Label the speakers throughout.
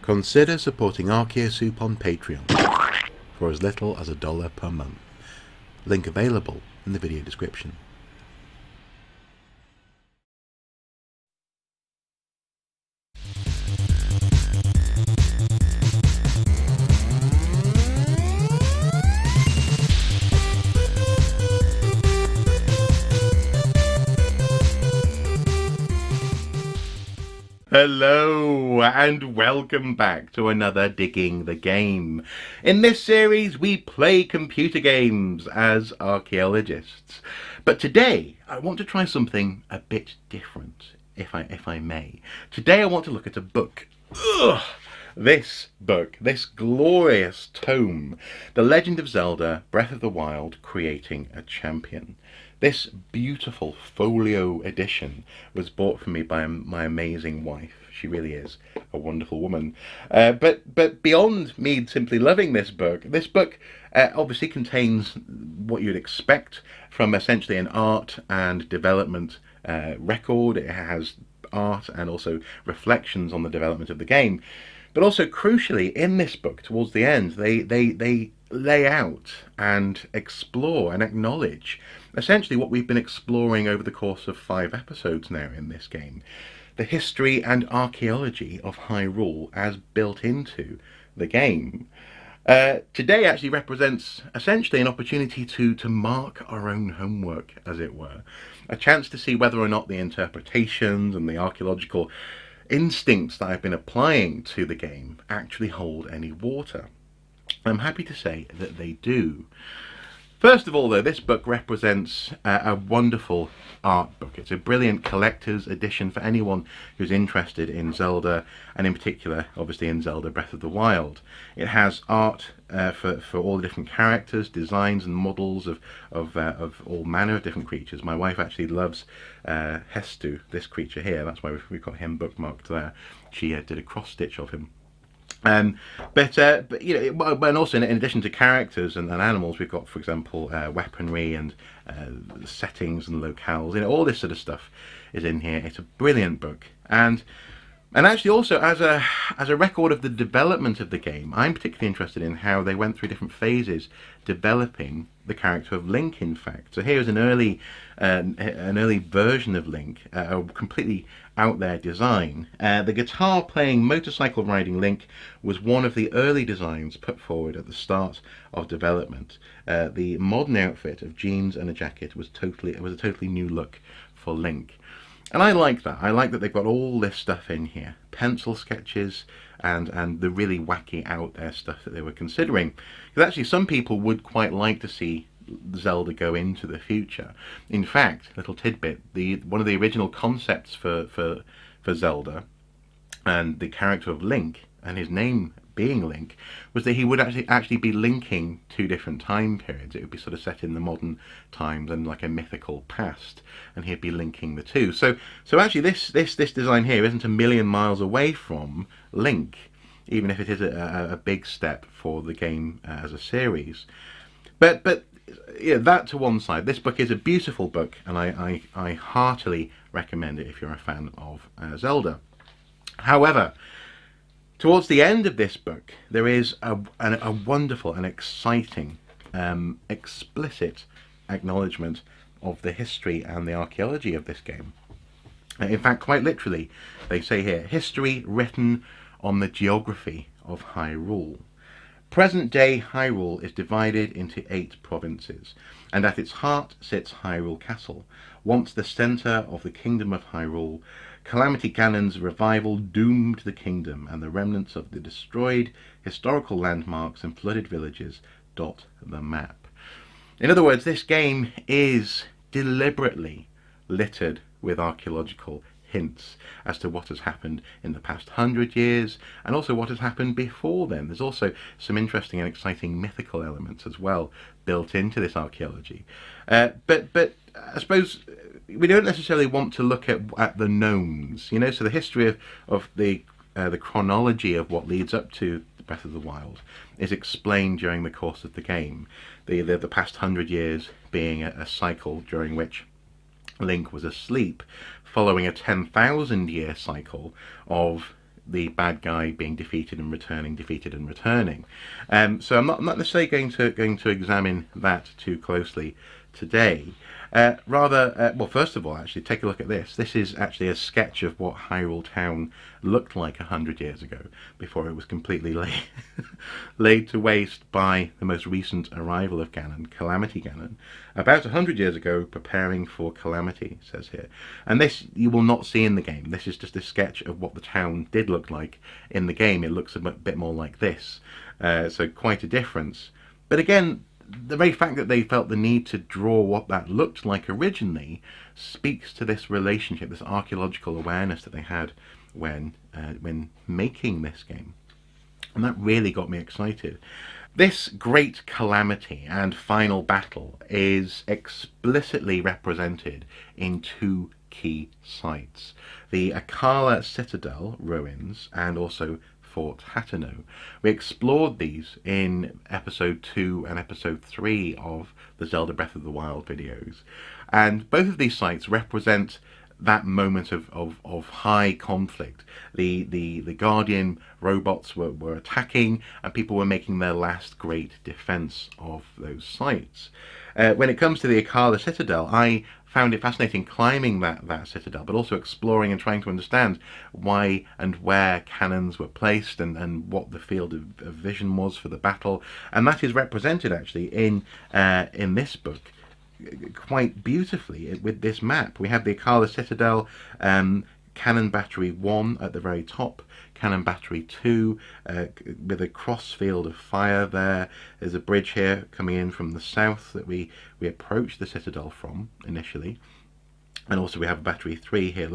Speaker 1: Consider supporting Archaeosoup on Patreon for as little as $1 per month. Link available in the video description. Hello and welcome back to another Digging the Game. In this series we play computer games as archaeologists. But today I want to try something a bit different, if I may. Today I want to look at a book. Ugh! This book, this glorious tome, The Legend of Zelda, Breath of the Wild, Creating a Champion. This beautiful folio edition was bought for me by my amazing wife. She really is a wonderful woman. But beyond me simply loving this book obviously contains what you'd expect from essentially an art and development record. It has art and also reflections on the development of the game. But also, crucially, in this book, towards the end, they lay out and explore and acknowledge essentially what we've been exploring over the course of 5 episodes now in this game. The history and archaeology of HYRULE as built into the game. Today actually represents essentially an opportunity to mark our own homework, as it were. A chance to see whether or not the interpretations and the archaeological instincts that I've been applying to the game actually hold any water. I'm happy to say that they do. First of all, though, this book represents a wonderful art book. It's a brilliant collector's edition for anyone who's interested in Zelda, and in particular, obviously, in Zelda Breath of the Wild. It has art for all the different characters, designs and models of all manner of different creatures. My wife actually loves Hestu, this creature here. That's why we've got him bookmarked there. She did a cross-stitch of him. But you know, and also in addition to characters and animals, we've got, for example, weaponry and settings and locales. You know, all this sort of stuff is in here. It's a brilliant book, and actually also as a record of the development of the game, I'm particularly interested in how they went through different phases developing the character of Link. In fact, so here's an early version of Link, a completely out there design. The guitar playing, motorcycle riding Link was one of the early designs put forward at the start of development. The modern outfit of jeans and a jacket was a totally new look for Link. And I like that. I like that they've got all this stuff in here. Pencil sketches and the really wacky out there stuff that they were considering. Because actually some people would quite like to see Zelda go into the future. In fact, little tidbit, one of the original concepts for Zelda and the character of Link and his name being Link was that he would actually be linking 2 different time periods. It would be sort of set in the modern times and like a mythical past, and he'd be linking the 2. So actually this design here isn't a million miles away from Link, even if it is a big step for the game as a series. But yeah, that to one side. This book is a beautiful book, and I heartily recommend it if you're a fan of Zelda. However, towards the end of this book, there is a wonderful and exciting, explicit acknowledgement of the history and the archaeology of this game. In fact, quite literally, they say here, history written on the geography of HYRULE. Present-day HYRULE is divided into 8 provinces, and at its heart sits HYRULE Castle, once the centre of the kingdom of HYRULE. Calamity Ganon's revival doomed the kingdom, and the remnants of the destroyed historical landmarks and flooded villages dot the map. In other words, this game is deliberately littered with archaeological hints as to what has happened in the past 100 years and also what has happened before then. There's also some interesting and exciting mythical elements as well built into this archaeology. But I suppose we don't necessarily want to look at the knowns, you know, so the history of the chronology of what leads up to Breath of the Wild is explained during the course of the game. The past 100 years being a cycle during which Link was asleep, following a 10,000 year cycle of the bad guy being defeated and returning, defeated and returning. So I'm not necessarily going to examine that too closely today. Well, first of all, actually, take a look at this. This is actually a sketch of what Hyrule Town looked like 100 years ago, before it was completely laid to waste by the most recent arrival of Ganon, Calamity Ganon. About 100 years ago, preparing for Calamity, it says here. And this you will not see in the game. This is just a sketch of what the town did look like in the game. It looks a bit more like this. So quite a difference. But again, the very fact that they felt the need to draw what that looked like originally speaks to this relationship, this archaeological awareness that they had when making this game. And that really got me excited. This great calamity and final battle is explicitly represented in two key sites: the Akkala Citadel ruins and also Fort Hateno. We explored these in episode 2 and episode 3 of the Zelda Breath of the Wild videos, and both of these sites represent that moment of high conflict. The Guardian robots were attacking, and people were making their last great defense of those sites. When it comes to the Akkala Citadel, I found it fascinating climbing that citadel, but also exploring and trying to understand why and where cannons were placed, and what the field of vision was for the battle. And that is represented actually in this book quite beautifully with this map. We have the Akkala Citadel, Cannon Battery 1 at the very top, Cannon Battery 2 with a cross field of fire there. There's a bridge here coming in from the south that we approached the Citadel from initially. And also we have Battery 3 here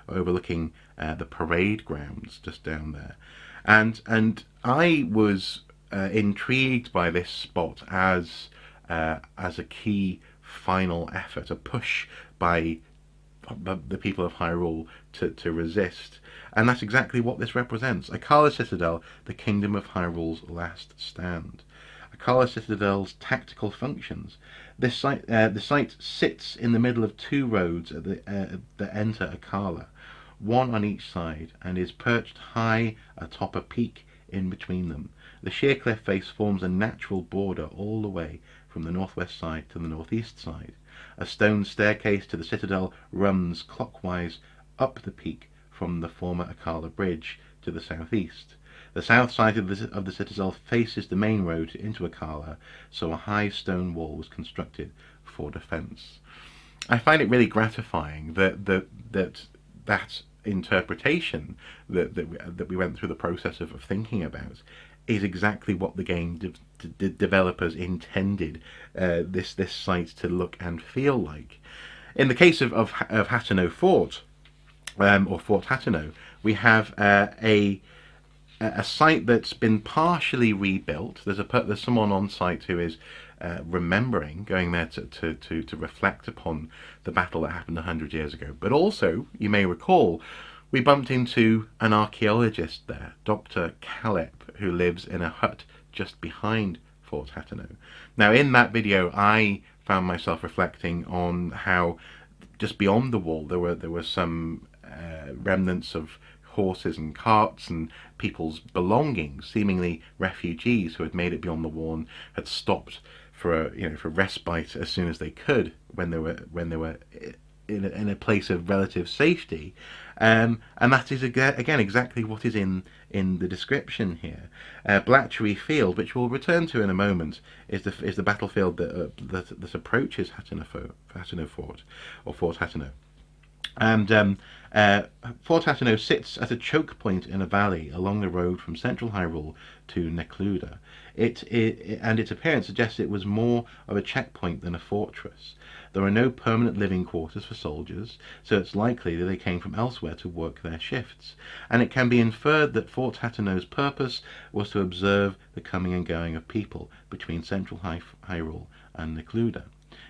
Speaker 1: overlooking the parade grounds just down there. And I was intrigued by this spot as a key final effort, a push by the people of Hyrule to resist. And that's exactly what this represents. Akkala Citadel, the kingdom of Hyrule's last stand. Akkala Citadel's tactical functions. The site sits in the middle of two roads that enter Akkala, one on each side, and is perched high atop a peak in between them. The sheer cliff face forms a natural border all the way from the northwest side to the northeast side. A stone staircase to the citadel runs clockwise up the peak from the former Akkala Bridge to the southeast. The south side of the citadel faces the main road into Akkala, so a high stone wall was constructed for defence. I find it really gratifying that interpretation that we went through the process of thinking about is exactly what the game developers intended this site to look and feel like. In the case of Hateno Fort, or Fort Hateno, we have a site that's been partially rebuilt. There's someone on site who is remembering, going there to reflect upon the battle that happened 100 years ago. But also, you may recall, we bumped into an archaeologist there, Dr. Caleb, who lives in a hut just behind Fort Hateno. Now, in that video, I found myself reflecting on how just beyond the wall there were some remnants of horses and carts and people's belongings, seemingly refugees who had made it beyond the wall and had stopped for respite as soon as they could when they were in a place of relative safety. And that is again exactly what is in the description here. Blatchery Field, which we'll return to in a moment, is the battlefield that approaches Hateno Fort, or Fort Hateno. And Fort Hateno sits at a choke point in a valley along the road from central Hyrule to Necluda. And its appearance suggests it was more of a checkpoint than a fortress. There are no permanent living quarters for soldiers, so it's likely that they came from elsewhere to work their shifts. And it can be inferred that Fort Hateno's purpose was to observe the coming and going of people between central Hyrule and Necluda.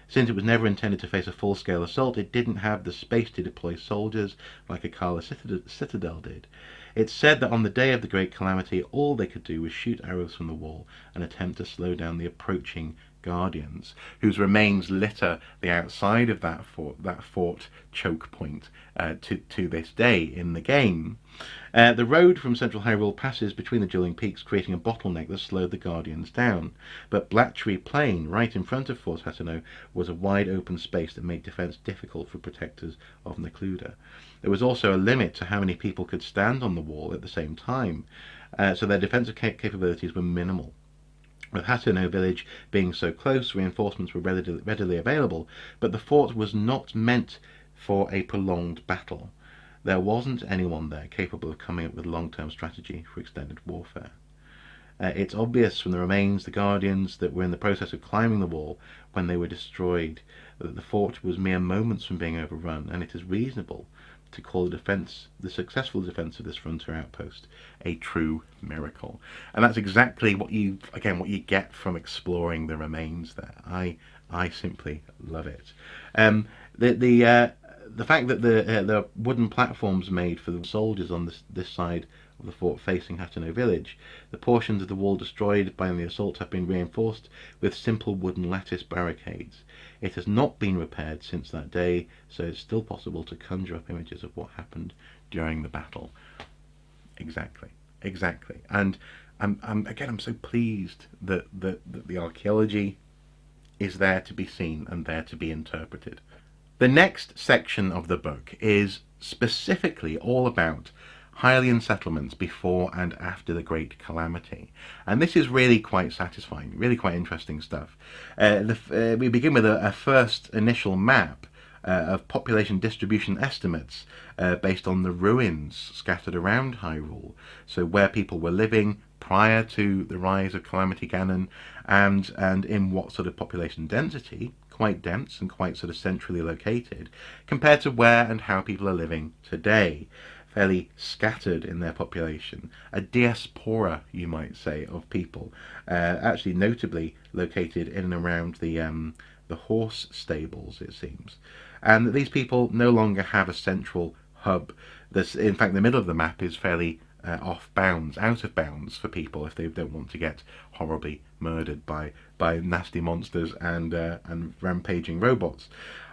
Speaker 1: Since it was never intended to face a full-scale assault, it didn't have the space to deploy soldiers like Akkala Citadel did. It's said that on the day of the Great Calamity, all they could do was shoot arrows from the wall and attempt to slow down the approaching guardians, whose remains litter the outside of that fort choke point to this day in the game. The road from central Hyrule passes between the dueling peaks, creating a bottleneck that slowed the Guardians down. But Blatchery Plain, right in front of Fort Hateno, was a wide open space that made defence difficult for protectors of Necluda. There was also a limit to how many people could stand on the wall at the same time, so their defensive capabilities were minimal. With Hateno village being so close, reinforcements were readily available, but the fort was not meant for a prolonged battle. There wasn't anyone there capable of coming up with long-term strategy for extended warfare. It's obvious from the remains, the Guardians, that were in the process of climbing the wall when they were destroyed, that the fort was mere moments from being overrun, and it is reasonable to call the successful defence of this frontier outpost a true miracle. And that's exactly what you get from exploring the remains there. I simply love it. The fact that the wooden platforms made for the soldiers on this side of the fort facing Hateno village, the portions of the wall destroyed by the assault have been reinforced with simple wooden lattice barricades. It has not been repaired since that day, so it's still possible to conjure up images of what happened during the battle. Exactly. And I'm so pleased that the archaeology is there to be seen and there to be interpreted. The next section of the book is specifically all about Hylian settlements before and after the Great Calamity. And this is really quite satisfying, really quite interesting stuff. We begin with a first initial map of population distribution estimates based on the ruins scattered around Hyrule. So where people were living prior to the rise of Calamity Ganon, and in what sort of population density, quite dense and quite sort of centrally located, compared to where and how people are living today. Fairly scattered in their population, a diaspora, you might say, of people, actually notably located in and around the horse stables, it seems. And these people no longer have a central hub. In fact, the middle of the map is fairly out of bounds for people if they don't want to get horribly murdered by nasty monsters and rampaging robots.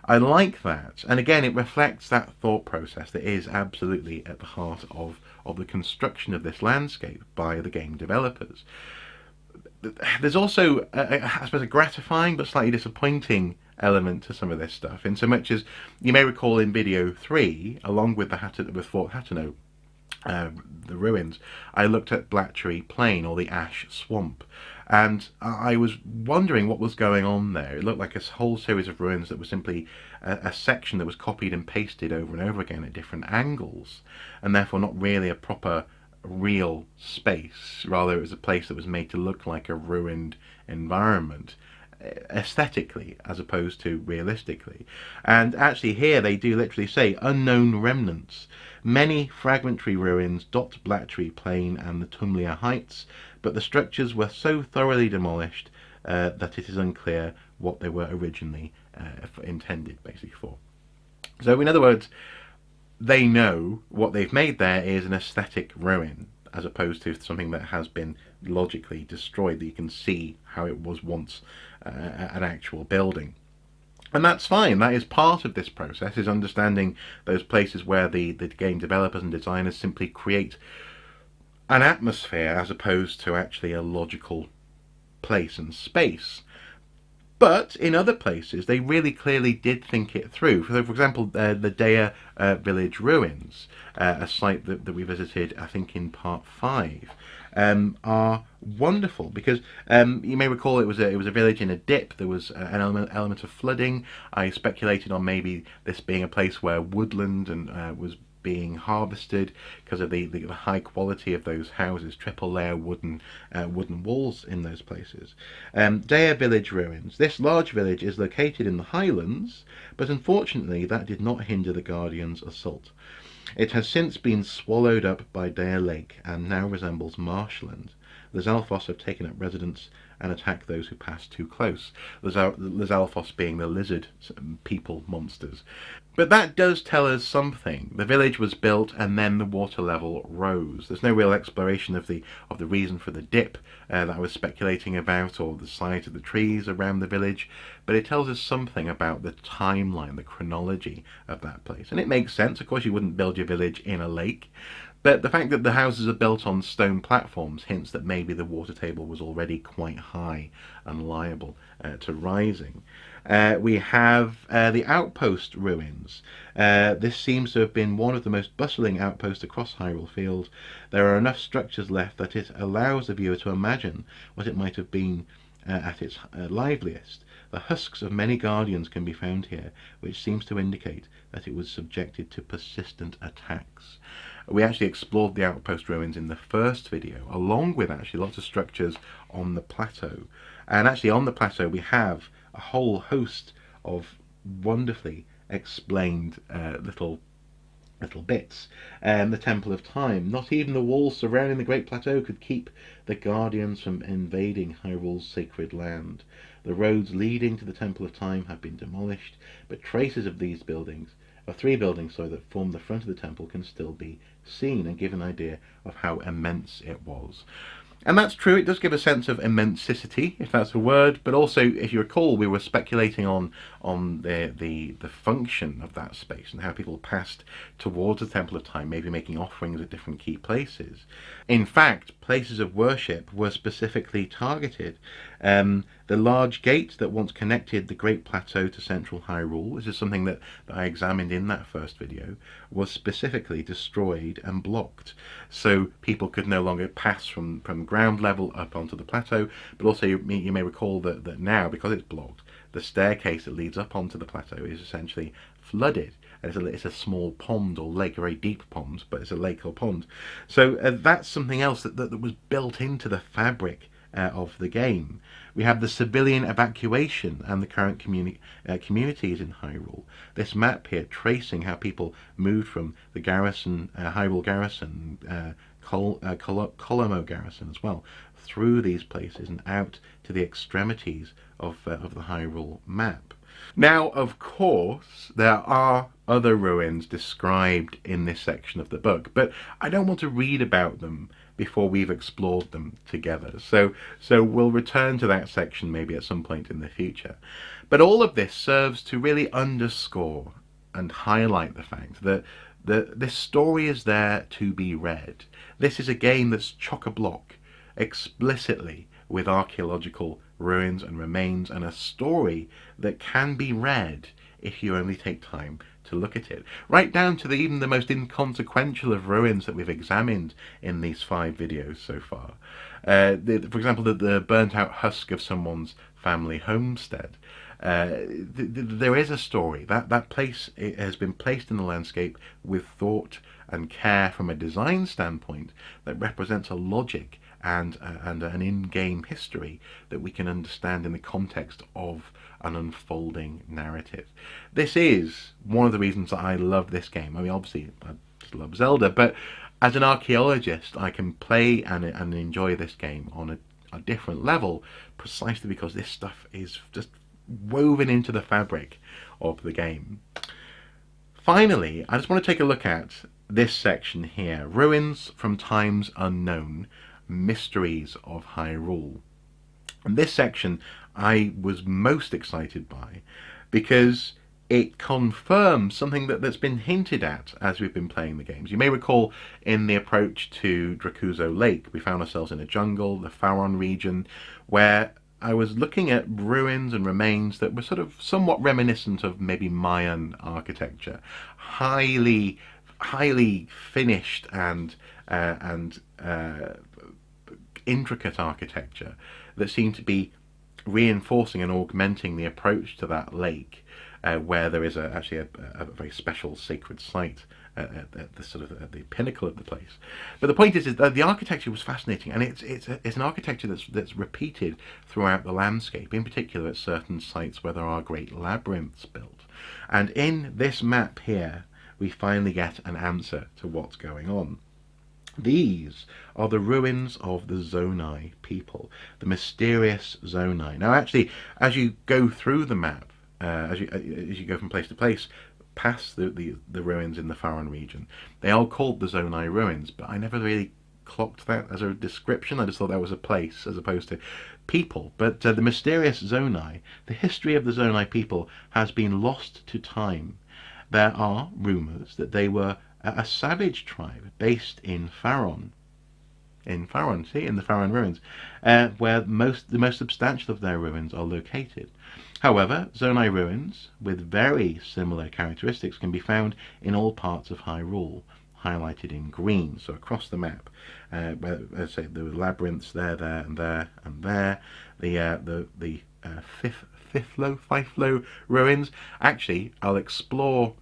Speaker 1: I like that, and again it reflects that thought process that is absolutely at the heart of the construction of this landscape by the game developers. There's also I suppose a gratifying but slightly disappointing element to some of this stuff, in so much as you may recall in video 3, along with Fort Hateno, the ruins, I looked at Blatchery Plain, or the Ash Swamp, and I was wondering what was going on there. It looked like a whole series of ruins that was simply a section that was copied and pasted over and over again at different angles, and therefore not really a proper real space. Rather, it was a place that was made to look like a ruined environment, aesthetically as opposed to realistically. And actually here they do literally say unknown remnants. Many fragmentary ruins dot Blatchery Plain and the Tumlia Heights, but the structures were so thoroughly demolished that it is unclear what they were originally intended basically for. So in other words, they know what they've made there is an aesthetic ruin, as opposed to something that has been logically destroyed, that you can see how it was once an actual building. And that's fine. That is part of this process, is understanding those places where the game developers and designers simply create an atmosphere as opposed to actually a logical place and space. But in other places, they really clearly did think it through. So, for example, the Dea village ruins, a site that we visited, I think, in part 5, are wonderful because you may recall it was a village in a dip. There was an element of flooding. I speculated on maybe this being a place where woodland and was being harvested because of the high quality of those houses, triple layer wooden walls in those places. Dea village ruins. This large village is located in the highlands, but unfortunately that did not hinder the Guardians' assault. It has since been swallowed up by Dea Lake and now resembles marshland. The Zelfos have taken up residence and attack those who pass too close. The Zalphos being the lizard people monsters. But that does tell us something. The village was built and then the water level rose. There's no real exploration of the reason for the dip that I was speculating about, or the size of the trees around the village, but it tells us something about the timeline, the chronology of that place. And it makes sense. Of course, you wouldn't build your village in a lake, but the fact that the houses are built on stone platforms hints that maybe the water table was already quite high and liable to rising. We have the outpost ruins. This seems to have been one of the most bustling outposts across Hyrule Field. There are enough structures left that it allows the viewer to imagine what it might have been at its liveliest. The husks of many guardians can be found here, which seems to indicate that it was subjected to persistent attacks. We actually explored the outpost ruins in the first video, along with actually lots of structures on the plateau. And actually on the plateau we have a whole host of wonderfully explained little bits. The Temple of Time. Not even the walls surrounding the Great Plateau could keep the Guardians from invading Hyrule's sacred land. The roads leading to the Temple of Time have been demolished, but traces of these buildings, of three buildings that form the front of the temple, can still be seen and give an idea of how immense it was. And that's true, it does give a sense of immensity, if that's a word, but also, if you recall, we were speculating on the function of that space and how people passed towards the Temple of Time, maybe making offerings at different key places. In fact, places of worship were specifically targeted. The large gate that once connected the Great Plateau to central Hyrule, this is something that I examined in that first video, was specifically destroyed and blocked. So people could no longer pass from ground level up onto the plateau, but also you may recall that now, because it's blocked, the staircase that leads up onto the plateau is essentially flooded. It's a small pond or lake, a very deep pond, but it's a lake or pond. So that's something else that was built into the fabric of the game. We have the civilian evacuation and the current communities in Hyrule. This map here tracing how people moved from the garrison, Hyrule garrison, Colombo garrison as well, through these places and out to the extremities of the Hyrule map. Now, of course, there are other ruins described in this section of the book, but I don't want to read about them before we've explored them together. So we'll return to that section maybe at some point in the future. But all of this serves to really underscore and highlight the fact that this story is there to be read. This is a game that's chock-a-block explicitly with archaeological ruins and remains, and a story that can be read if you only take time to look at it. Right down to even the most inconsequential of ruins that we've examined in these 5 videos so far. For example, the burnt out husk of someone's family homestead. There is a story. That place has been placed in the landscape with thought and care from a design standpoint that represents a logic and an in-game history that we can understand in the context of an unfolding narrative. This is one of the reasons that I love this game. I mean, obviously, I just love Zelda, but as an archaeologist, I can play and enjoy this game on a different level, precisely because this stuff is just woven into the fabric of the game. Finally, I just want to take a look at this section here, Ruins from Times Unknown, Mysteries of Hyrule. And this section I was most excited by because it confirms something that's been hinted at as we've been playing the games. You may recall in the approach to Dracuzo Lake, we found ourselves in a jungle, the Faron region, where I was looking at ruins and remains that were sort of somewhat reminiscent of maybe Mayan architecture, highly finished and intricate architecture that seemed to be reinforcing and augmenting the approach to that lake, where there is actually a very special sacred site at the pinnacle of the place. But the point is that the architecture was fascinating, and it's an architecture that's repeated throughout the landscape, in particular at certain sites where there are great labyrinths built. And in this map here, we finally get an answer to what's going on. These are the ruins of the Zonai people, the mysterious Zonai. Now, actually, as you go through the map, as you go from place to place, past the ruins in the Faron region, they are called the Zonai ruins, but I never really clocked that as a description. I just thought that was a place as opposed to people. But the mysterious Zonai, the history of the Zonai people has been lost to time. There are rumours that they were a savage tribe based in Faron. In Faron, see, in the Faron ruins, where the most substantial of their ruins are located. However, Zonai ruins with very similar characteristics can be found in all parts of Hyrule, highlighted in green. So across the map, where, as I say, the labyrinths there, and there, and there. The Fiflo ruins. Actually, I'll explore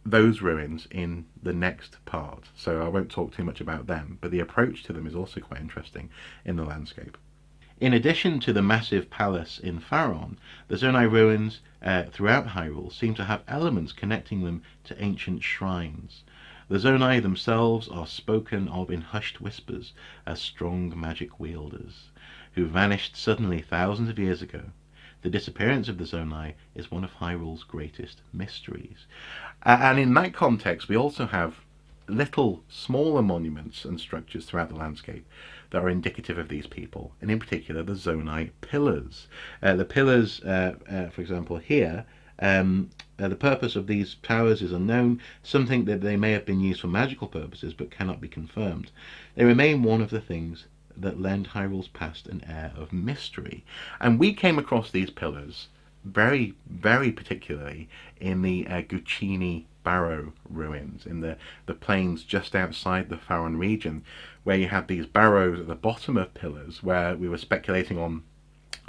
Speaker 1: those ruins in the next part, so I won't talk too much about them, but the approach to them is also quite interesting in the landscape. In addition to the massive palace in Faron, the Zonai ruins throughout Hyrule seem to have elements connecting them to ancient shrines. The Zonai themselves are spoken of in hushed whispers as strong magic wielders, who vanished suddenly thousands of years ago. The disappearance of the Zonai is one of Hyrule's greatest mysteries. And in that context, we also have little smaller monuments and structures throughout the landscape that are indicative of these people, and in particular the Zonai pillars. The pillars, for example, here, the purpose of these towers is unknown. Some think that they may have been used for magical purposes, but cannot be confirmed. They remain one of the things that lend Hyrule's past an air of mystery. And we came across these pillars very, very particularly in the Guccini Barrow ruins, in the plains just outside the Faron region, where you have these barrows at the bottom of pillars, where we were speculating on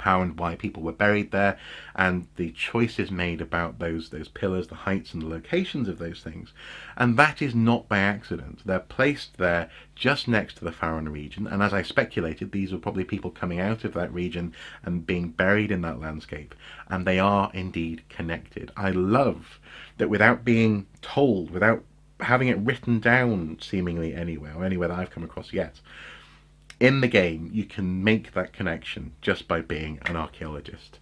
Speaker 1: how and why people were buried there, and the choices made about those pillars, the heights and the locations of those things. And that is not by accident. They're placed there just next to the Faron region, and as I speculated, these were probably people coming out of that region and being buried in that landscape, and they are indeed connected. I love that without being told, without having it written down seemingly anywhere, or anywhere that I've come across yet, in the game you can make that connection just by being an archaeologist.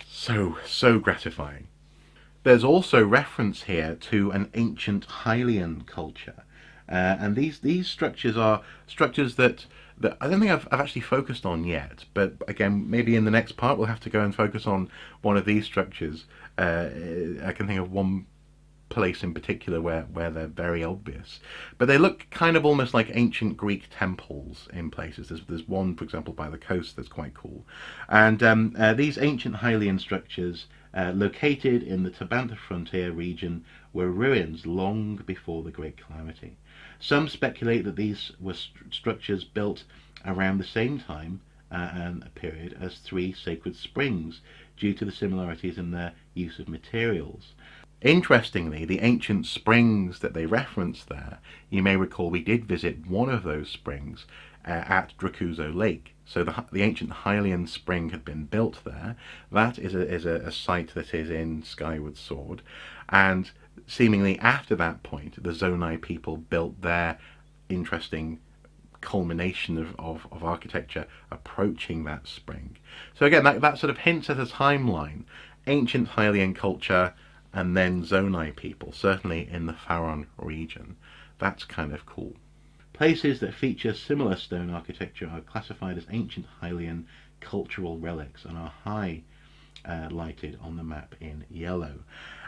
Speaker 1: So gratifying. There's also reference here to an ancient Hylian culture, and these structures are structures that I don't think I've actually focused on yet, but again, maybe in the next part we'll have to go and focus on one of these structures. I can think of one place in particular where they're very obvious, but they look kind of almost like ancient Greek temples in places. There's one, for example, by the coast that's quite cool. And these ancient Hylian structures located in the Tabantha frontier region were ruins long before the Great Calamity. Some speculate that these were structures built around the same time and a period as three sacred springs, due to the similarities in their use of materials. Interestingly, the ancient springs that they reference there, you may recall we did visit one of those springs at Dracuzo Lake. So the ancient Hylian spring had been built there. That is a site that is in Skyward Sword, and seemingly after that point the Zonai people built their interesting culmination of architecture approaching that spring. So again, that sort of hints at a timeline. Ancient Hylian culture, and then Zonai people, certainly in the Faron region. That's kind of cool. Places that feature similar stone architecture are classified as ancient Hylian cultural relics and are highlighted on the map in yellow.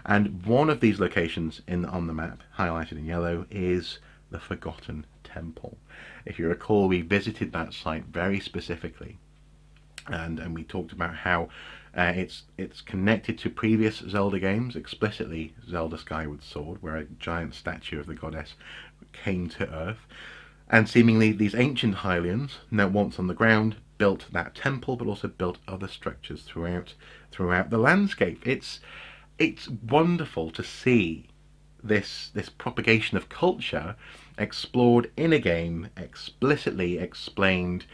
Speaker 1: And one of these locations on the map, highlighted in yellow, is the Forgotten Temple. If you recall, we visited that site very specifically, and we talked about how it's connected to previous Zelda games, explicitly Zelda Skyward Sword, where a giant statue of the goddess came to Earth. And seemingly these ancient Hylians, now once on the ground, built that temple, but also built other structures throughout the landscape. It's wonderful to see this propagation of culture explored in a game, explicitly explained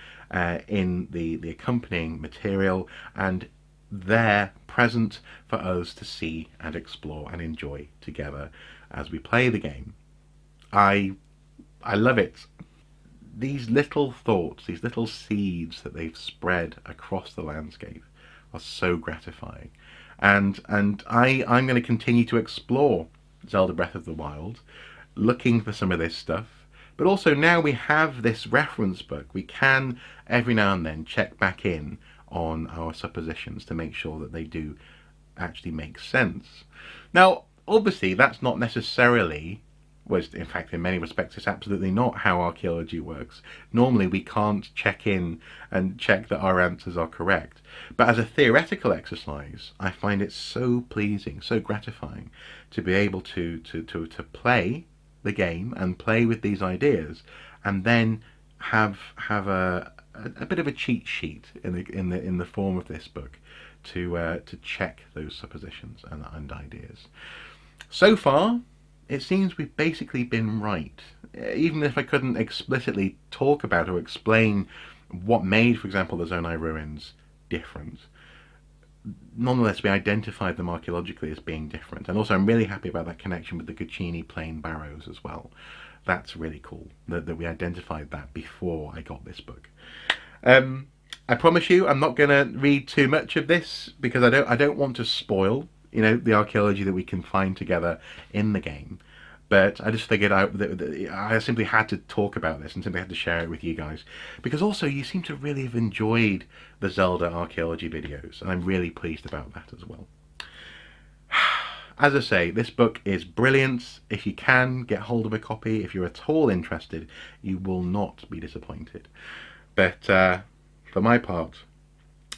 Speaker 1: in the accompanying material, and there present for us to see and explore and enjoy together as we play the game. I I love it. These little thoughts, these little seeds that they've spread across the landscape are so gratifying. And I'm going to continue to explore Zelda Breath of the Wild, looking for some of this stuff. But also now we have this reference book, we can every now and then check back in on our suppositions to make sure that they do actually make sense. Now, obviously, that's not necessarily, well, in fact, in many respects, it's absolutely not how archaeology works. Normally, we can't check in and check that our answers are correct. But as a theoretical exercise, I find it so pleasing, so gratifying to be able to play the game and play with these ideas, and then have a bit of a cheat sheet in the form of this book to check those suppositions and ideas. So far, it seems we've basically been right. Even if I couldn't explicitly talk about or explain what made, for example, the Zonai ruins different, nonetheless we identified them archaeologically as being different. And also I'm really happy about that connection with the Guccini plain barrows as well. That's really cool that we identified that before I got this book. I promise you I'm not going to read too much of this because I don't want to spoil, you know, the archaeology that we can find together in the game. But I just figured out that I simply had to talk about this and simply had to share it with you guys. Because also you seem to really have enjoyed the Zelda archaeology videos, and I'm really pleased about that as well. As I say, this book is brilliant. If you can, get hold of a copy. If you're at all interested, you will not be disappointed. But for my part,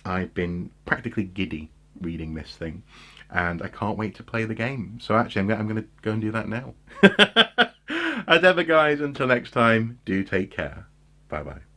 Speaker 1: I've been practically giddy reading this thing, and I can't wait to play the game. So actually, I'm going to go and do that now. As ever, guys, until next time, do take care. Bye-bye.